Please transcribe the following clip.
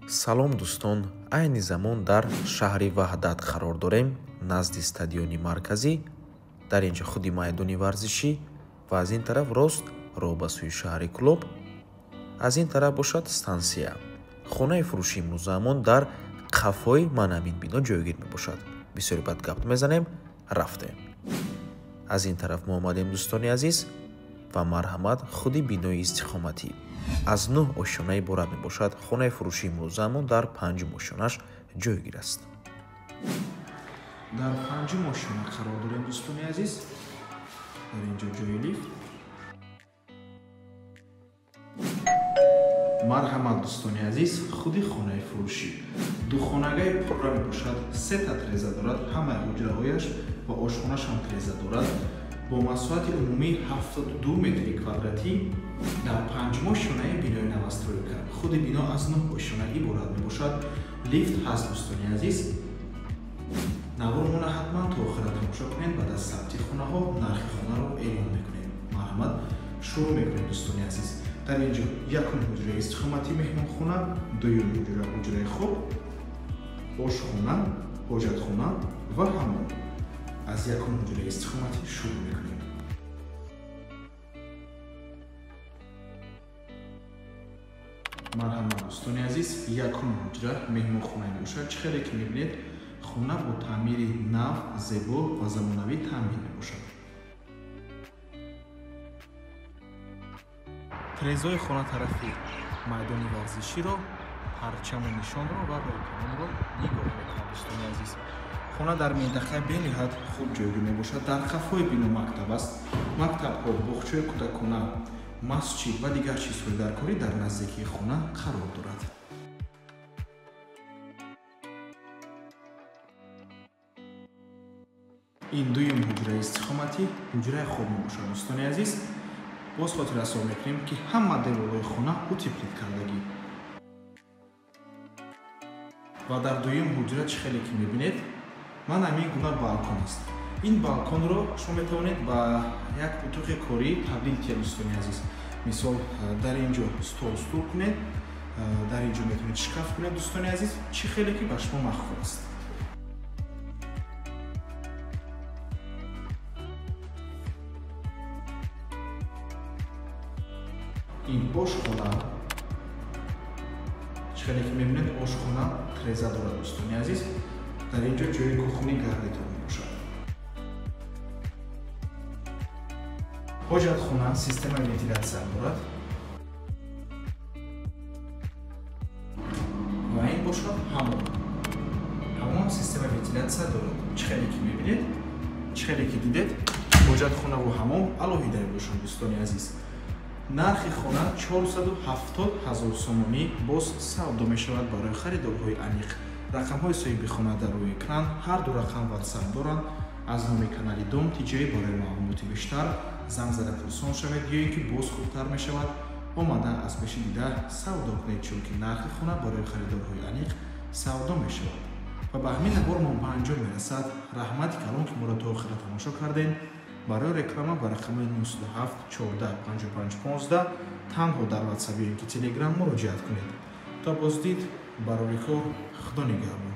салом дӯстон, айни замон дар шаҳри ваҳдат қарор дорем, назди стадиони марказӣ. Дар инҷа худи майдони варзишӣ ва аз ин тараф рост роҳ ба сӯи шаҳри клуб, аз ин тараф бошад стансия. хонаи фурӯши имрӯзаамон дар қафои манамин бино ҷойгир мебошад. бисёри бад гап мезанем, рафтем. аз ин тараф мо омадем дӯстони азиз ва марҳамат худи бинои истиқоматӣ. аз 9 ошёна иборат мебошад. хонаи фурӯши имрӯзаамон дар 5 ошёнаш ҷойгир аст. дар 5 ошёна қарор дорем дӯстони азиз. дар инҷо ҷои лифт. марҳамат дӯстони азиз, худи хонаи фурӯшӣ. духонагаи пурра мебошад, 3 та треза дорад, ҳамаи ҳуҷраҳояш ва ошхонаш ҳам треза дорад. бо масоати умумӣ 72 метри квадратӣ дар 5 ошёнаи бинои новостройка. худи бино аз 9 ошёна иборат мебошад. лифт ҳаст дӯстони азиз. наврумона ҳатман то охира тамошо кунед. баъд аз сабти хонаҳо нархи хонаро эълон мекунем. марҳамат, шурӯъ мекунем дӯстони азиз. дар инҷо якум ҳуҷраи истиқомати меҳмонхона, дуюм ҳуҷра ҳуҷраи хоб, ошхона, ҳоҷатхона ва ҳаммом. аз якум ҳуҷраи истиқоматӣ шурӯъ мекунем. марҳамат дӯстони азиз, якум ҳуҷра меҳмонхона мебошад. чӣ хеле ки мебинед, хона бо таъмири нав, зебо ва замонавӣ таъмин мебошад. трезои хона тарафи майдони варзиширо, парчаму нишонро ва роҳкамонро нигоҳ мекунад дӯстони азиз. хона дар минтақаи бениҳад хуб ҷойгир мебошад. дар қафои бино мактаб аст. мактабҳо, боғчаи кӯдакона, масҷид ва дигар чизҳои даркорӣ дар наздикии хона қарор дорад. ин дуюм ҳуҷраи истиқоматӣ ҳуҷраи хоб мебошад дӯстони азиз. боз хотиррасо мекунем ки ҳама деворҳои хона утеплит кардагӣ. ва дар дуюм ҳуҷра чӣ хеле ки мебинед, манамин гуна балкон аст. ин балконро шумо метавонед ба як утуқи корӣ табдил кунед дӯстони азиз. мисол дар инҷо стул кунед, дар инҷо метавонед шкаф кунед дӯстони азиз. чӣ хеле ки ба шумо махфуз аст. ин ошхона, чӣ хеле ки мебинед, ошхона треза дорад дӯстони азиз. дар инҷо ҷои кухни гарнитур мебошад. ҳоҷатхона системаи вентилятсия дорад. ва ин бошад ҳаммом. ҳаммом системаи вентилятсия дорад. чӣ хеле ки мебинед, чӣ хеле ки дидед, ҳоҷатхонаву ҳаммом алоҳида мебошанд дӯстони азиз. нархи хона 470 000 сомонӣ боз савдо мешавад барои харидорҳои аниқ. рақамҳои соҳиби хона дар рӯи экран, ҳар ду рақам ватсап доранд. аз номи канали дом тиҷоӣ барои маълумоти бештар занг зада пурсон шавед ё ин ки боз хубтар мешавад омада аз пеши дида савдо кунед, чунки нархи хона барои харидорҳои аниқ савдо мешавад. ва ба ҳамин навор мо ба анҷом мерасад. раҳмати калон ки моро то охира тамошо кардем. барои реклама ба рақами 97 14 55 15 танҳо дар ватсап ё ин ки телеграм муроҷиат кунед. то боздид, барори кор, худо нигаҳбон.